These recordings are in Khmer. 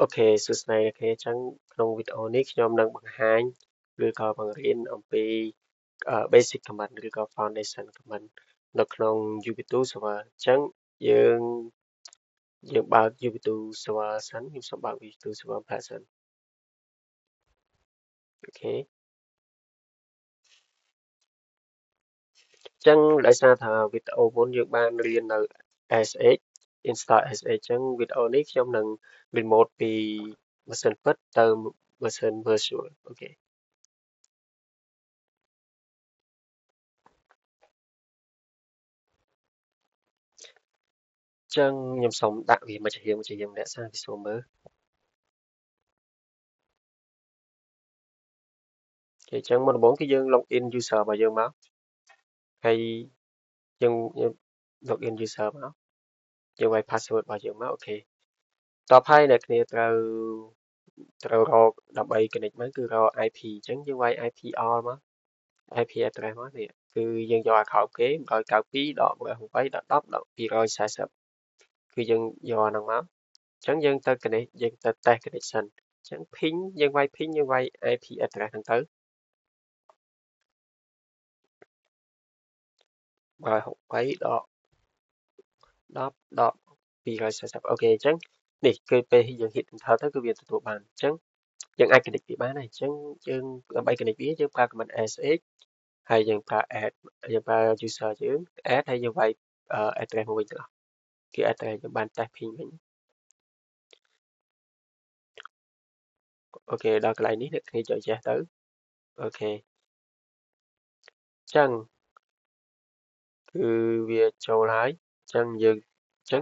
អូខេសួស្តីអ្នកគ្នាអញ្ចឹងក្នុងវីដេអូនេះខ្ញុំនឹងបង្ហាញឬក៏បង្រៀនអំពីbasic command ឬក៏ foundation command នៅក្នុង Ubuntu server អញ្ចឹងយើងយើងបើក Ubuntu server សិនខ្ញុំសូមបើក Ubuntu server ផាសិនអូខេអញ្ចឹងដោយសារថាវីដេអូមុនយើងបានរៀននៅ SH install SH អញ្ចឹងវីដេអូនេះខ្ញុំនឹង remote ពីម៉ាស៊ីនពិតទៅម៉ាស៊ីន virtual អូខេ ចឹងខ្ញុំសូមដាក់វាមួយជារៀងអ្នកសាពីសួរមើលគេចឹងមុនដំបូងគឺយើង log in user របស់យើងមកហើយយើង log in user មកយើងវាយ password របស់យើងមកអូខេតបហើយអ្នកគ្នាត្រូវរកដើម្បី connect មកគឺរក IP អញ្ចឹងយើងវាយ IP all មក IP address មកនេះគឺយើងយក account គេ192.168.10.240គឺយើងយកអាហ្នឹងមកអញ្ចឹងយើងទៅ connect យើងទៅ test connection អញ្ចឹង ping យើងវាយ ping យើងវាយ IP address ហ្នឹងទៅ168.10.240អូខេអញ្ចឹងនេះគឺពេលយើង hit enter ទៅគឺវាទទួលបានអញ្ចឹងយើងអាច connect វាបានហើយអញ្ចឹងយើងដើម្បី connect វាយើងប្រើ command sh ហើយយើងប្រើ add យើងប្រើ user យើង add ហើយយើងវាយaddress មកវិញទាំងអស់គឺ address យើងបាន test ping វិញអូខេដល់កន្លែងនេះអ្នកគ្នាចុច yes ទៅអូខេអញ្ចឹងគឺវាចូលហើយអញ្ចឹង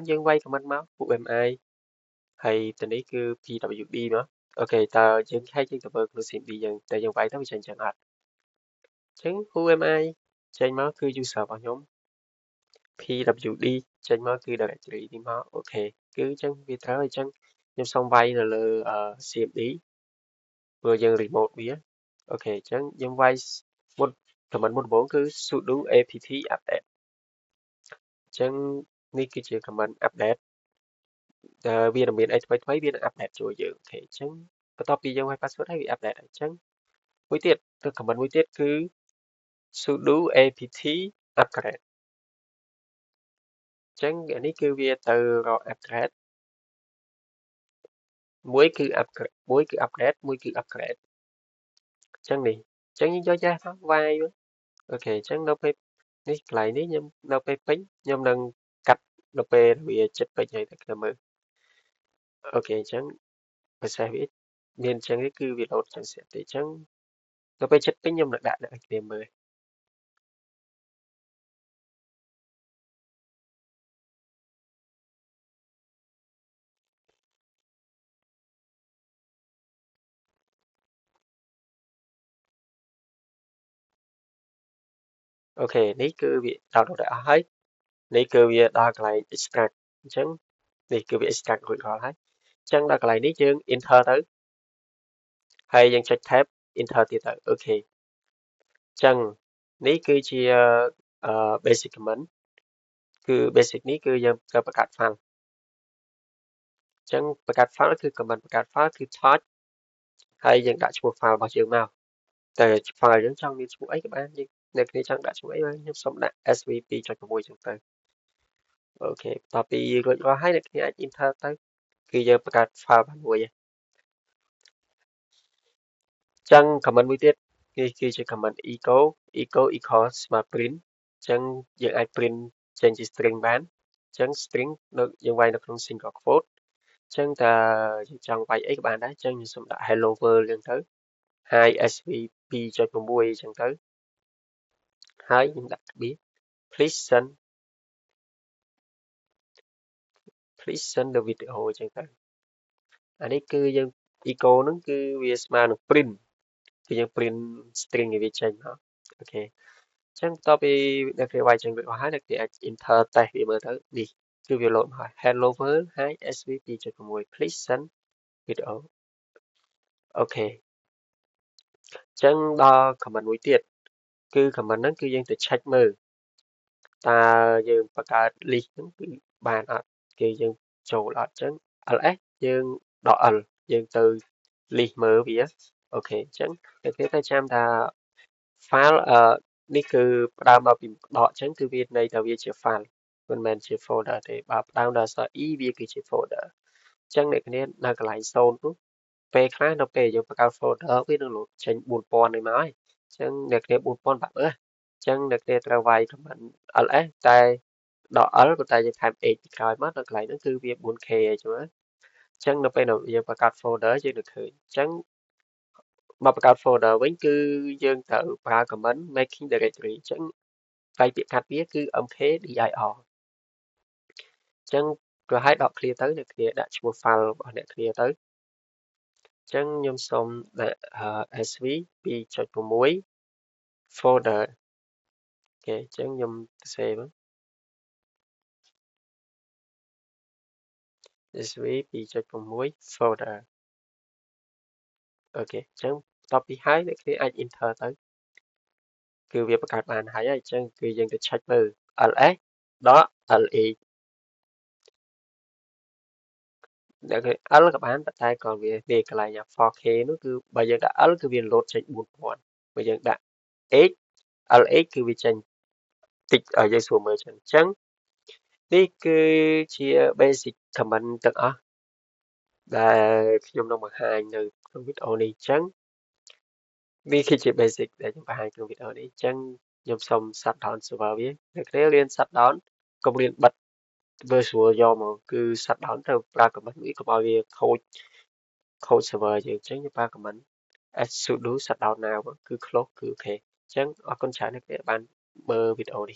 យើងវាយ command មក wmi ហើយទៅនេះគឺ pwd មកអូខេតើយើងខែកយើងទៅមើលក្នុង CMD យើងតែយើងវាយទៅវាចេញចឹងអត់អញ្ចឹង who am I ចេញមកគឺ user របស់ខ្ញុំ pwd ចេញមកគឺ directory នេះមកអូខេគឺអញ្ចឹងវាត្រូវអញ្ចឹងខ្ញុំសូមវាយនៅលើ CMD ព្រោះយើង remote វាអូខេអញ្ចឹងយើងវាយមុន command មុនដំបូងគឺ sudo apt update អញ្ចឹងនេះគឺជា command update វានឹងមានអីថ្មីវានឹង update ជួយយើងអូខេអញ្ចឹងបន្ទាប់ពីយើងវាយ password ហើយវា update ហើយអញ្ចឹងមួយទៀតគឺ command មួយទៀតគឺ sudo apt upgrade អញ្ចឹងអានេះគឺវាទៅរក upgrade មួយគឺ upgrade មួយគឺ update មួយគឺ upgrade អញ្ចឹងនេះអញ្ចឹងយើងយកចេះទៅវាយអូខេអញ្ចឹងនៅពេលនេះកន្លែងនេះខ្ញុំនៅពេលពេញខ្ញុំនឹងកាត់នៅពេលវាចិត្តពេញហើយតែខ្ញុំមើលអូខេអញ្ចឹង process វាមានអញ្ចឹងនេះគឺវា load អញ្ចឹងស្រាប់ទេអញ្ចឹងនៅពេលចិត្តពេញខ្ញុំនឹងដាក់អ្នកគ្នាមើលអូខេនេះគឺវា download ឲ្យអស់ហើយនេះគឺវាដល់កន្លែង extract អញ្ចឹងនេះគឺវា extract រួចរាល់ហើយអញ្ចឹងដល់កន្លែងនេះយើង enter ទៅហើយយើងចុច tab enter ទៀតទៅអូខេអញ្ចឹងនេះគឺជាbasic command គឺ basic នេះគឺយើងត្រូវបង្កើត file អញ្ចឹងបង្កើត file គឺ command បង្កើត file គឺ torch ហើយយើងដាក់ឈ្មោះ file របស់យើងមកតែ file យើងចង់មានឈ្មោះអីក៏បានយើងអ្នកគ្នាចង់ដាក់ឈ្មោះអីបានខ្ញុំសូមដាក់ svp.6 ចឹងទៅអូខេបន្ទាប់ពីរួចរាល់ហើយអ្នកគ្នាអាច enter ទៅគឺយើងបង្កើត file បានមួយហើយអញ្ចឹង command មួយទៀតនេះគឺជា command echo equals ស្មើ print អញ្ចឹងយើងអាច print ចេញជា string បានអញ្ចឹង string នៅយើងវាយនៅក្នុង single quote អញ្ចឹងតើយើងចង់វាយអីក៏បានដែរអញ្ចឹងខ្ញុំសូមដាក់ hello world អញ្ចឹងទៅហើយ sv2.6 អញ្ចឹងទៅហើយខ្ញុំដាក់ក្បៀស please send the video អញ្ចឹងទៅអានេះគឺយើង echo ហ្នឹងគឺវាស្មើនឹង print គឺយើង print string ឲ្យវាចេញមកអូខេអញ្ចឹងបន្ទាប់ពីអ្នកគេវាយចេញរួចអស់ហើយអ្នកគេអាច enter test វាមើលទៅនេះគឺវា load មកហើយ hello world ហើយ sv2.6 please send video អូខេអញ្ចឹងដល់ command មួយទៀតគឺ command ហ្នឹងគឺយើងទៅ check មើលតើយើងបង្កើត list ហ្នឹងគឺបានអត់គឺយើងចូលអត់អញ្ចឹង ls យើង đỏ ẩn dương từ lì mờ vía ok chẳng cái thế ta chăm ta file ní cứ đào mà bị đỏ chẳng cứ việc này tao việc chỉ file còn mình chỉ folder thì bảo đào là sợ ý việc cái chỉ folder chẳng này cái này là cái lại zone đúng về khác nó về dùng cái folder với nó lụt trên buồn pon này nói chẳng được cái buồn pon bạn ơi chẳng được cái tao vay của mình ở đấy tay đỏ ở của tayจะทำเองcái mất là lại nó cứ việc buồn kề chứ chẳng nó phải nó dùng cái folder chứ được thôi chẳng mà cái folder vẫn cứ dương tự ra comment making directory chẳng phải việc khác biết cứ âm thế đi ai chẳng rồi hai đọc clear tới được kia đặt một file bỏ này clear tới chẳng nhôm xong là sv bị cho một muối folder ok chẳng nhôm save sv bị cho một muối folder ok chẳng copy hai được kia anh enter tới cứ việc các bạn hãy ai chẳng cứ dừng được check từ ls đó le để cái ấn các bạn bắt tay còn về về cái này nhập 4K nó cứ bây giờ đã ấn cứ viên load trên 4 bây giờ đã x lx cứ vì trên tích ở dưới số mới chân trắng đi cứ chia basic comment từng ở là dùng đồng bằng hai từ trong video này trắng đi khi chia basic để chúng ta hai trong video này trắng dùng xong sắp đón server biết được nếu liên sắp đón công liên bật virtual do mà cứ sắp đón rồi ra comment nghĩ có bao nhiêu thôi code server chứ tránh cho ba comment sudo shutdown nào cứ close cứ ok chẳng ở con trái này các bạn bơ video đi